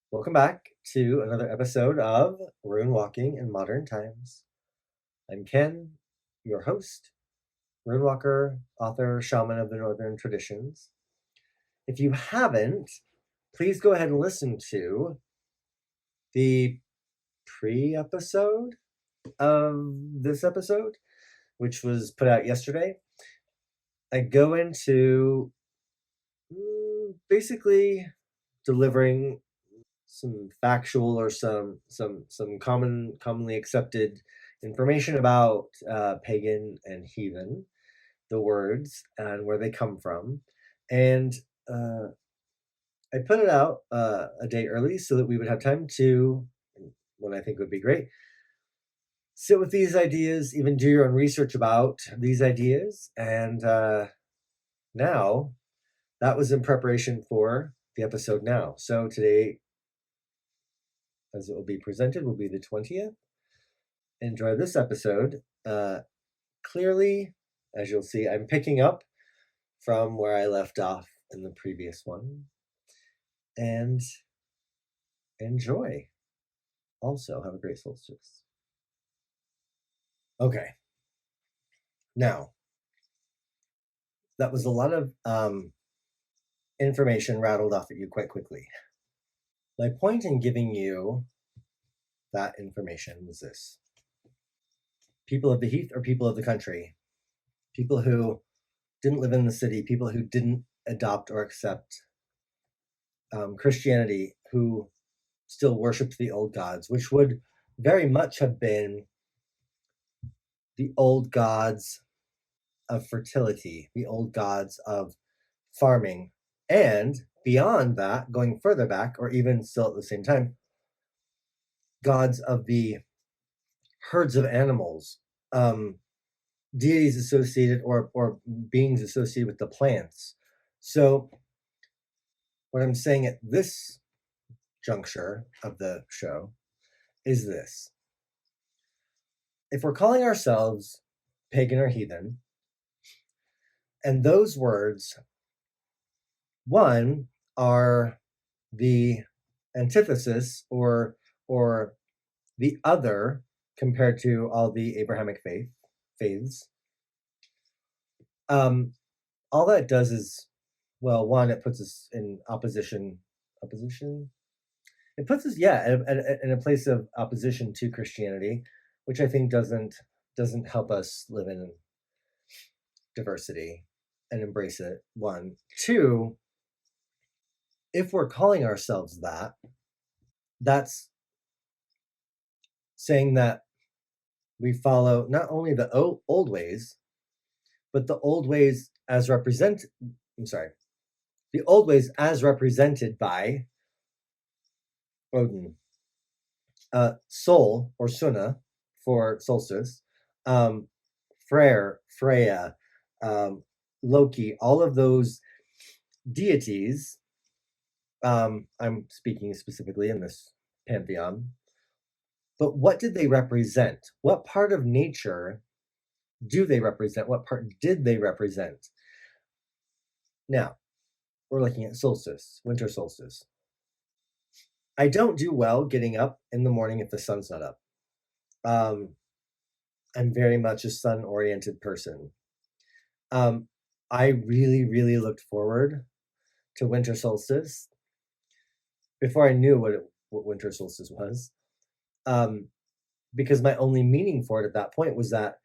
Welcome back to another episode of Rune Walking in Modern Times. I'm Ken, your host, Rune Walker, author, shaman of the Northern Traditions. If you haven't, please go ahead and listen to the pre-episode of this episode, which was put out yesterday. I go into basically delivering some factual or some commonly accepted information about pagan and heathen, the words and where they come from, and I put it out a day early so that we would have time to, what I think would be great, sit with these ideas, even do your own research about these ideas, and now that was in preparation for the episode now. So today, as it will be presented, will be the 20th. Enjoy this episode. Clearly, as you'll see, I'm picking up from where I left off in the previous one. And enjoy. Also, have a great solstice. Okay. Now, that was a lot of information rattled off at you quite quickly. My point in giving you that information was this. People of the heath or people of the country, people who didn't live in the city, people who didn't adopt or accept Christianity, who still worshipped the old gods, which would very much have been the old gods of fertility, the old gods of farming, and beyond that, going further back, or even still at the same time, gods of the herds of animals, deities associated or beings associated with the plants. So what I'm saying at this juncture of the show is this. If we're calling ourselves pagan or heathen, and those words, one, are the antithesis or the other compared to all the Abrahamic faiths, all that does is, well, one, it puts us in opposition. It puts us, in a place of opposition to Christianity, which I think doesn't help us live in diversity and embrace it. One, two, if we're calling ourselves that, that's saying that we follow not only the old ways, but the old ways as represented by Odin, Sol or Suna for solstice, Freya, Loki, all of those deities. I'm speaking specifically in this pantheon. But what did they represent? What part of nature do they represent? What part did they represent? Now, we're looking at solstice, winter solstice. I don't do well getting up in the morning if the sun's not up. I'm very much a sun-oriented person. I really, really looked forward to winter solstice before I knew what winter solstice was. Because my only meaning for it at that point was that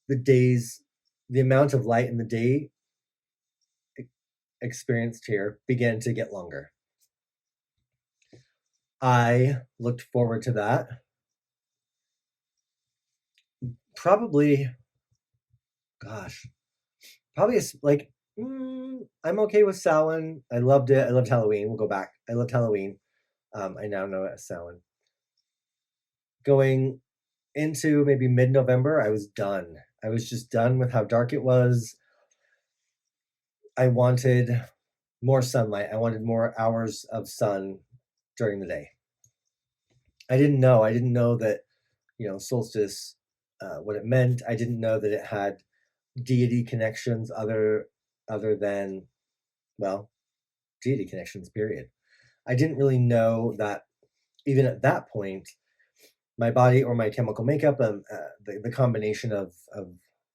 the amount of light in the day experienced here began to get longer. I looked forward to that. Probably like, I'm okay with Samhain. I loved it. I loved Halloween. We'll go back. I loved Halloween. I now know it as Samhain. Going into maybe mid-November, I was done. I was just done with how dark it was. I wanted more sunlight. I wanted more hours of sun during the day. I didn't know that, solstice, what it meant. I didn't know that it had deity connections other than, well, deity connections, period. I didn't really know that even at that point, my body or my chemical makeup and the combination of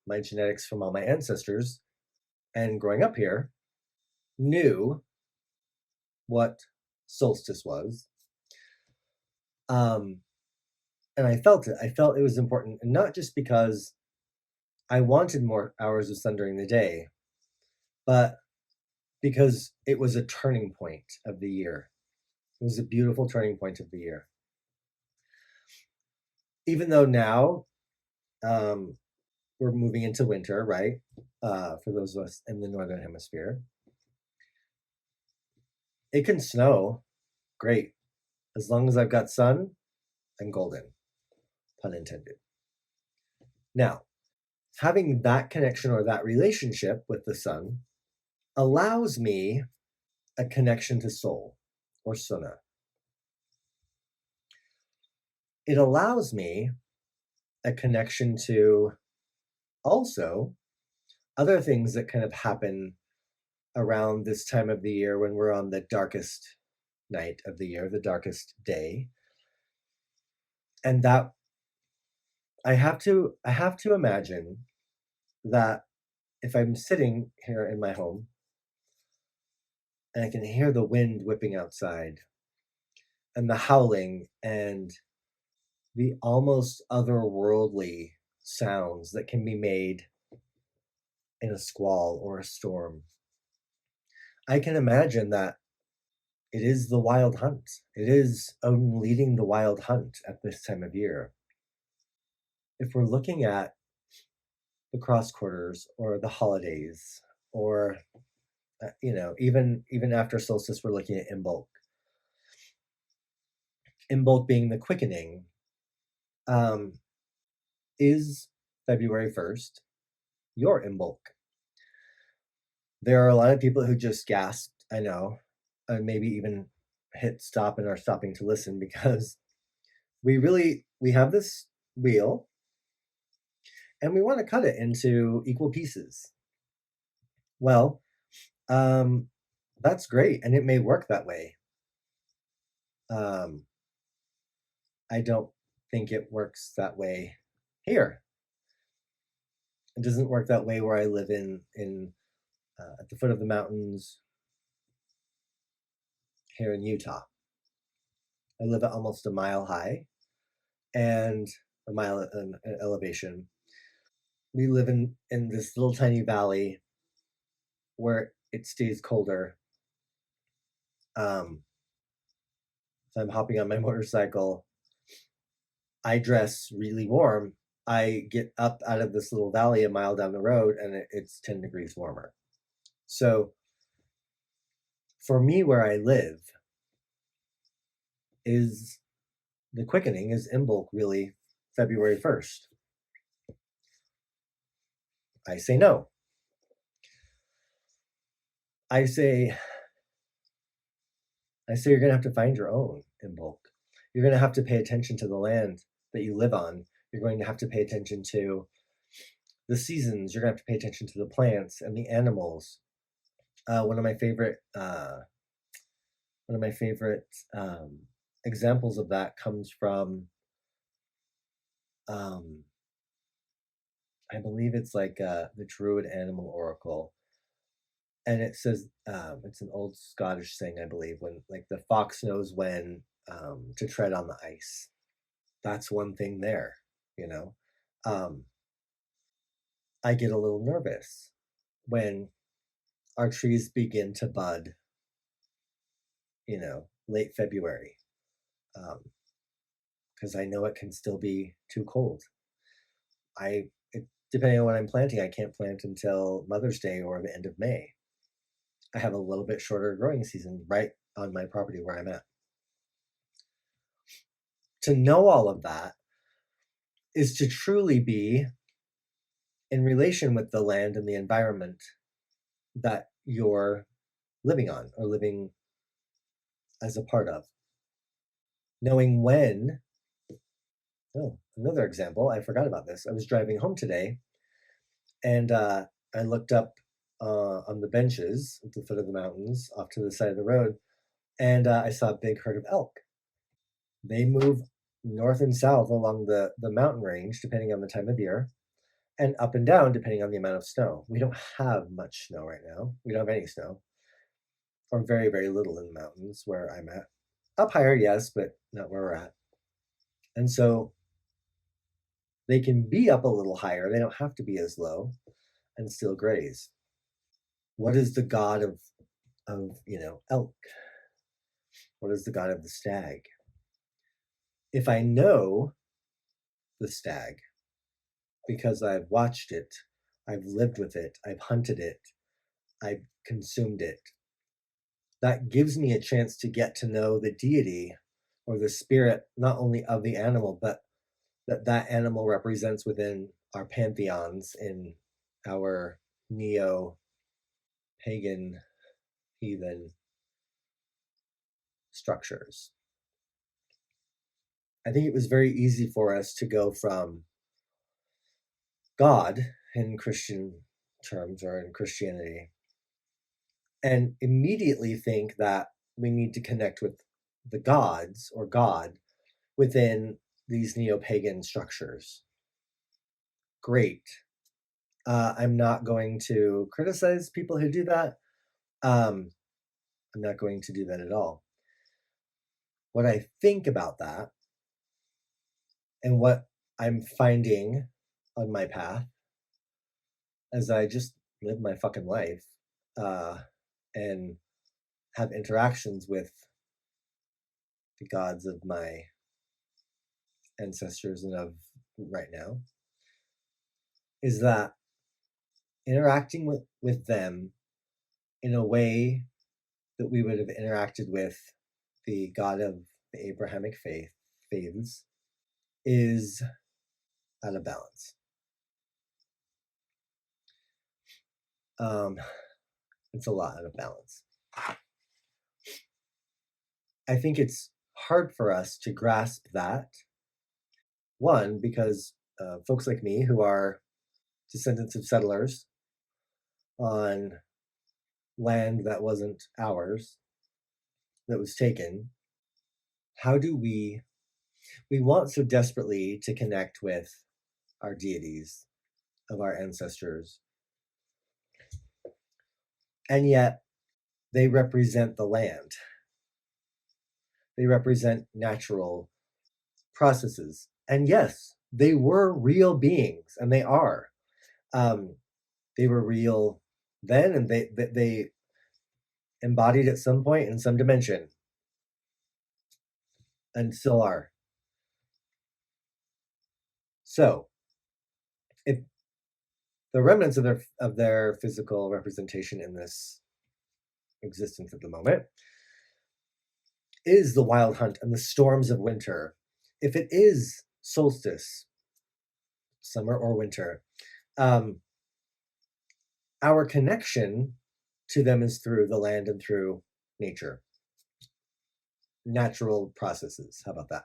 my genetics from all my ancestors and growing up here knew what solstice was. And I felt it. I felt it was important, and not just because I wanted more hours of sun during the day, but because it was a turning point of the year. It was a beautiful turning point of the year. Even though now we're moving into winter, right? For those of us in the Northern Hemisphere, it can snow. Great. As long as I've got sun, I'm golden. Pun intended. Now, having that connection or that relationship with the sun allows me a connection to soul or suna. It allows me a connection to also other things that kind of happen around this time of the year when we're on the darkest night of the year, the darkest day. And that I have to imagine that if I'm sitting here in my home and I can hear the wind whipping outside and the howling and the almost otherworldly sounds that can be made in a squall or a storm, I can imagine that it is the wild hunt. It is leading the wild hunt at this time of year. If we're looking at the cross quarters or the holidays, or even after solstice, we're looking at Imbolc. Imbolc being the quickening. Is February 1st your Imbolc? There are a lot of people who just gasped, I know, and maybe even hit stop and are stopping to listen, because we have this wheel and we want to cut it into equal pieces. Well, that's great, and it may work that way. I don't think it works that way here. It doesn't work that way where I live in at the foot of the mountains here in Utah. I live at almost a mile high and a mile in elevation. We live in this little tiny valley where it stays colder. So I'm hopping on my motorcycle. I dress really warm. I get up out of this little valley a mile down the road and it's 10 degrees warmer. So for me, where I live, is the quickening, is Imbolc really February 1st? I say no. I say you're going to have to find your own Imbolc. You're going to have to pay attention to the land that you live on. You're going to have to pay attention to the seasons. You're going to have to pay attention to the plants and the animals. One of my favorite examples of that comes from, I believe it's like the Druid Animal Oracle. And it says, it's an old Scottish saying, I believe, when like the fox knows when to tread on the ice. That's one thing there, you know. I get a little nervous when our trees begin to bud, late February, because I know it can still be too cold. Depending on what I'm planting, I can't plant until Mother's Day or the end of May. I have a little bit shorter growing season right on my property where I'm at. To know all of that is to truly be in relation with the land and the environment that you're living on or living as a part of. Knowing when, another example, I forgot about this. I was driving home today and I looked up on the benches at the foot of the mountains off to the side of the road, and I saw a big herd of elk. They move north and south along the mountain range, depending on the time of year, and up and down, depending on the amount of snow. We don't have much snow right now. We don't have any snow, or very, very little in the mountains where I'm at. Up higher, yes, but not where we're at. And so they can be up a little higher. They don't have to be as low and still graze. What is the god of elk? What is the god of the stag? If I know the stag because I've watched it, I've lived with it, I've hunted it, I've consumed it, that gives me a chance to get to know the deity or the spirit, not only of the animal, but that animal represents within our pantheons in our neo-pagan, heathen structures. I think it was very easy for us to go from God in Christian terms or in Christianity and immediately think that we need to connect with the gods or God within these neo-pagan structures. Great. I'm not going to criticize people who do that. I'm not going to do that at all. What I think about that and what I'm finding on my path as I just live my fucking life and have interactions with the gods of my ancestors and of right now is that interacting with them in a way that we would have interacted with the God of the Abrahamic faiths is out of balance. It's a lot out of balance. I think it's hard for us to grasp that. One, because folks like me who are descendants of settlers on land that wasn't ours, that was taken, how do we want so desperately to connect with our deities of our ancestors, and yet they represent the land. They represent natural processes. And yes, they were real beings, and they are. They were real then, and they embodied at some point in some dimension, and still are. So, if the remnants of their physical representation in this existence at the moment is the wild hunt and the storms of winter, if it is solstice, summer or winter, our connection to them is through the land and through nature. Natural processes. How about that?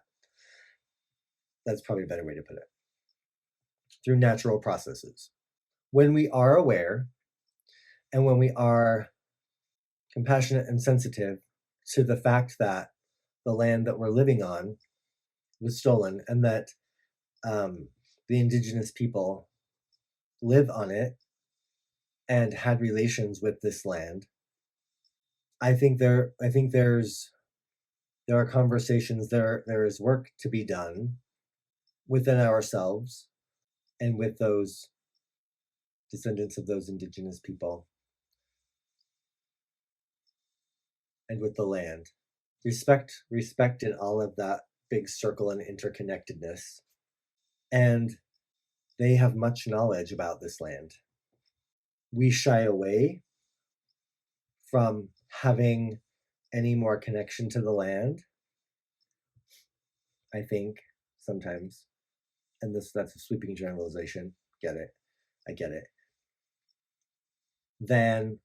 That's probably a better way to put it. Through natural processes. When we are aware and when we are compassionate and sensitive to the fact that the land that we're living on was stolen and that the indigenous people live on it and had relations with this land, I think there are conversations, there is work to be done within ourselves and with those descendants of those indigenous people and with the land. Respect in all of that big circle and interconnectedness. And they have much knowledge about this land. We shy away from having any more connection to the land, I think, sometimes. And that's a sweeping generalization. Get it. I get it. Than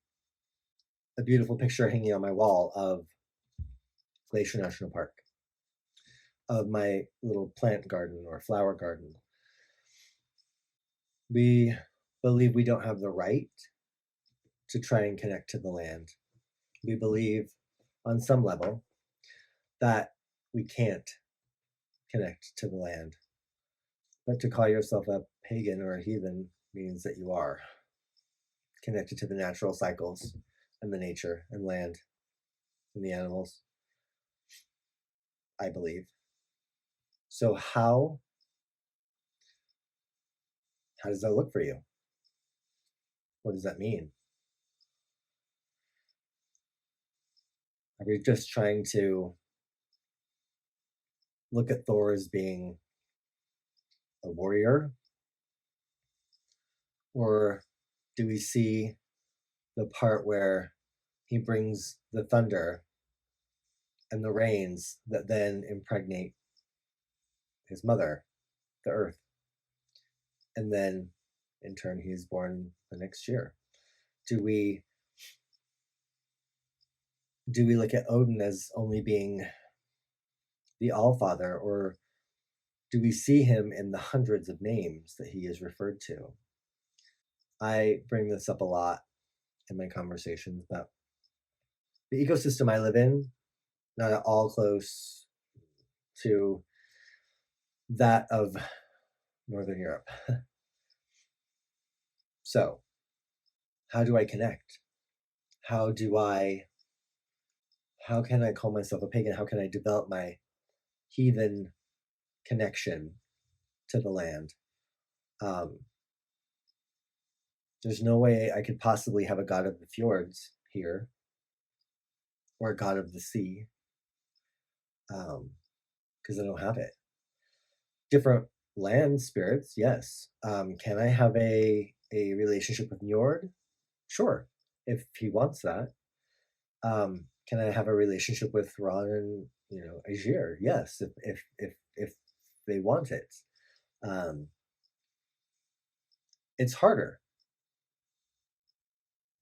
a beautiful picture hanging on my wall of Glacier National Park, of my little plant garden or flower garden. We believe we don't have the right to try and connect to the land. We believe on some level that we can't connect to the land. But to call yourself a pagan or a heathen means that you are connected to the natural cycles and the nature and land and the animals, I believe. So how does that look for you? What does that mean? Are we just trying to look at Thor as being a warrior? Or do we see the part where he brings the thunder and the rains that then impregnate his mother, the earth? And then in turn, he is born the next year. Do we look at Odin as only being the Allfather, or do we see him in the hundreds of names that he is referred to? I bring this up a lot in my conversations about the ecosystem I live in, not at all close to that of Northern Europe. So, how do I connect? How can I call myself a pagan? How can I develop my heathen connection to the land? There's no way I could possibly have a god of the fjords here, or a god of the sea, because I don't have it. Different land spirits, yes. Can I have a relationship with Njord? Sure, if he wants that. Can I have a relationship with Ron and Aegir? Yes, if they want it. It's harder.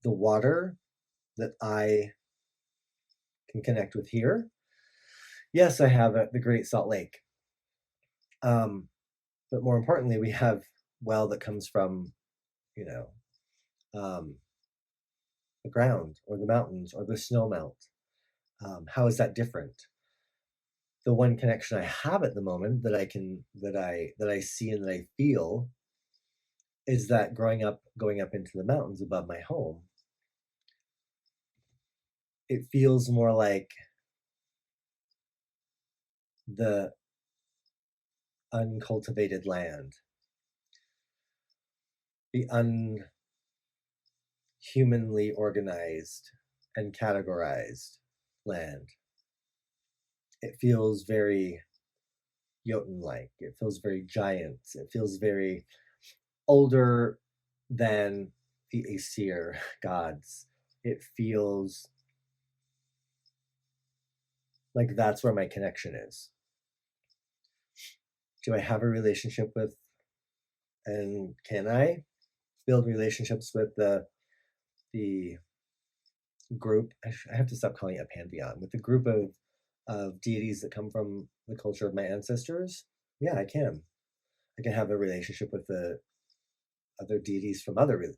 The water that I can connect with here, yes, I have at the Great Salt Lake. But more importantly, we have well that comes from, the ground or the mountains or the snow melt. How is that different? The one connection I have at the moment that I see and that I feel is that going up into the mountains above my home, it feels more like the uncultivated land, the unhumanly organized and categorized land. It feels very Jotun-like. It feels very giant. It feels very older than the Aesir gods. It feels like that's where my connection is. Do I have a relationship with, and can I build relationships with the group? I have to stop calling it a pantheon. With the group of deities that come from the culture of my ancestors? Yeah, I can. I can have a relationship with the other deities from other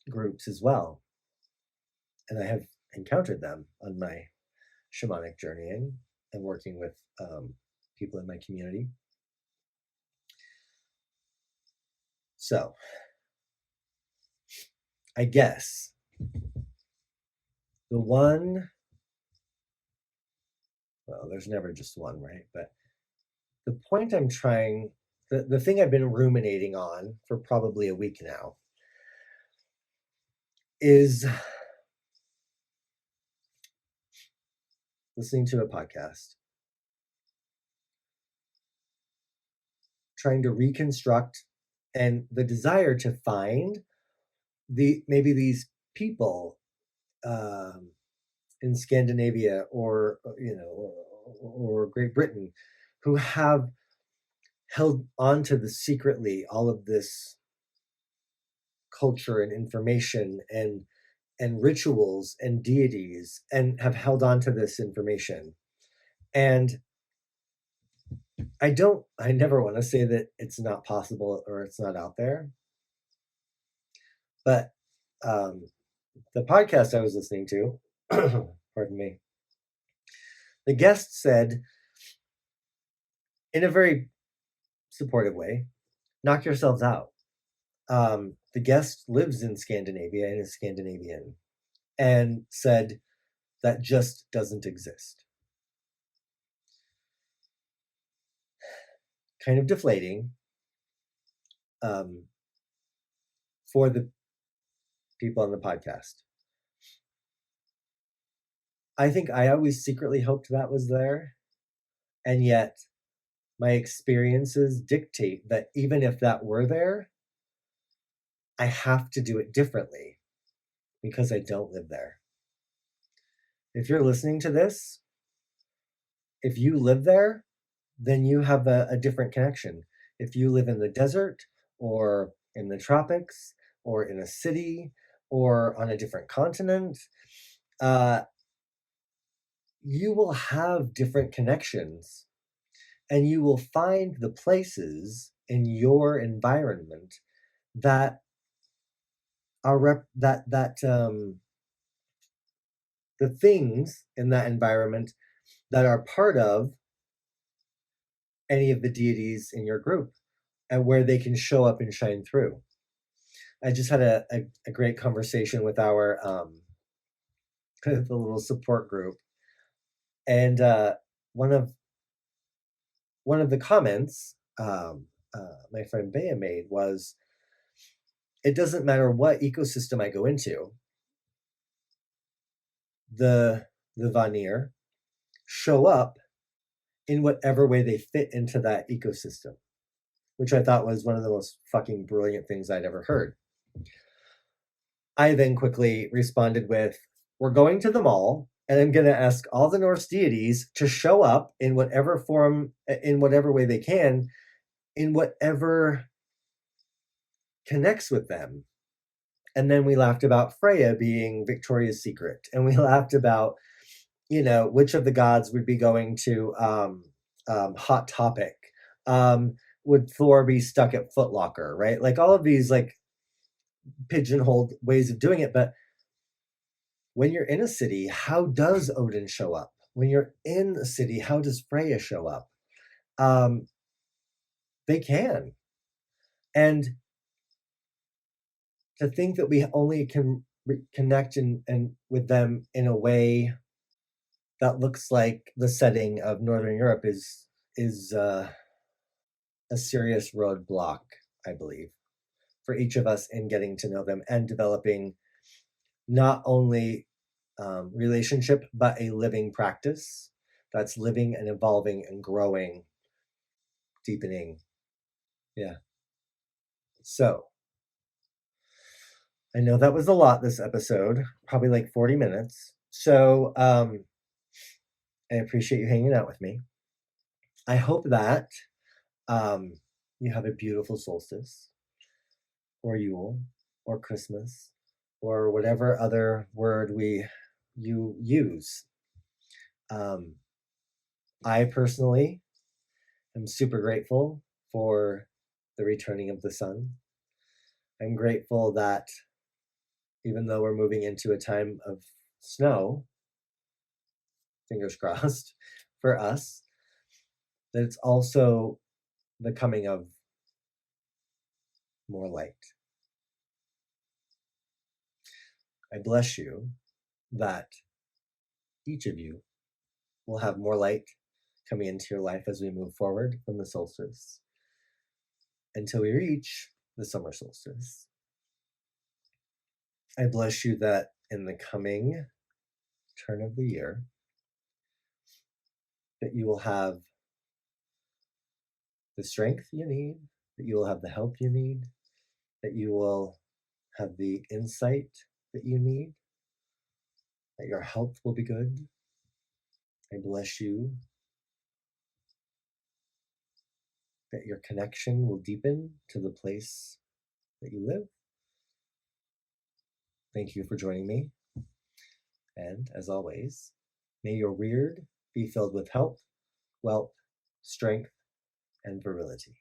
groups as well. And I have encountered them on my shamanic journeying and working with people in my community. So, I guess the one, well, there's never just one, right? But the point I'm trying, the thing I've been ruminating on for probably a week now is listening to a podcast, trying to reconstruct, and the desire to find maybe these people in Scandinavia or Great Britain who have held onto secretly all of this culture and information and rituals and deities, and have held on to this information. And I never want to say that it's not possible or it's not out there. But the podcast I was listening to Pardon me. The guest said, in a very supportive way, knock yourselves out. The guest lives in Scandinavia and is Scandinavian, and said that just doesn't exist. Kind of deflating for the people on the podcast. I think I always secretly hoped that was there, and yet my experiences dictate that even if that were there, I have to do it differently because I don't live there. If you're listening to this, if you live there, then you have a different connection. If you live in the desert or in the tropics or in a city or on a different continent, you will have different connections, and you will find the places in your environment that are the things in that environment that are part of any of the deities in your group, and where they can show up and shine through. I just had a great conversation with our the little support group, and one of the comments my friend Bea made was, it doesn't matter what ecosystem I go into, the Vanir show up in whatever way they fit into that ecosystem, which I thought was one of the most fucking brilliant things I'd ever heard. I then quickly responded with, we're going to the mall, and I'm going to ask all the Norse deities to show up in whatever form, in whatever way they can, in whatever connects with them. And then we laughed about Freya being Victoria's Secret, and we laughed about, which of the gods would be going to Hot Topic. Would Thor be stuck at Foot Locker, right? Like all of these like pigeonholed ways of doing it. But when you're in a city, how does Odin show up? When you're in a city, how does Freya show up? They can. And to think that we only can connect and with them in a way that looks like the setting of Northern Europe is a serious roadblock, I believe, for each of us in getting to know them and developing not only relationship, but a living practice that's living and evolving and growing, deepening. Yeah. So I know that was a lot this episode, probably like 40 minutes. So I appreciate you hanging out with me. I hope that you have a beautiful solstice, or Yule, or Christmas, or whatever other word you use. I personally am super grateful for the returning of the sun. I'm grateful that even though we're moving into a time of snow, fingers crossed for us, that it's also the coming of more light. I bless you that each of you will have more light coming into your life as we move forward from the solstice until we reach the summer solstice. I bless you that in the coming turn of the year, that you will have the strength you need, that you will have the help you need, that you will have the insight that you need, that your health will be good. I bless you that your connection will deepen to the place that you live. Thank you for joining me. And as always, may your weird be filled with health, wealth, strength, and virility.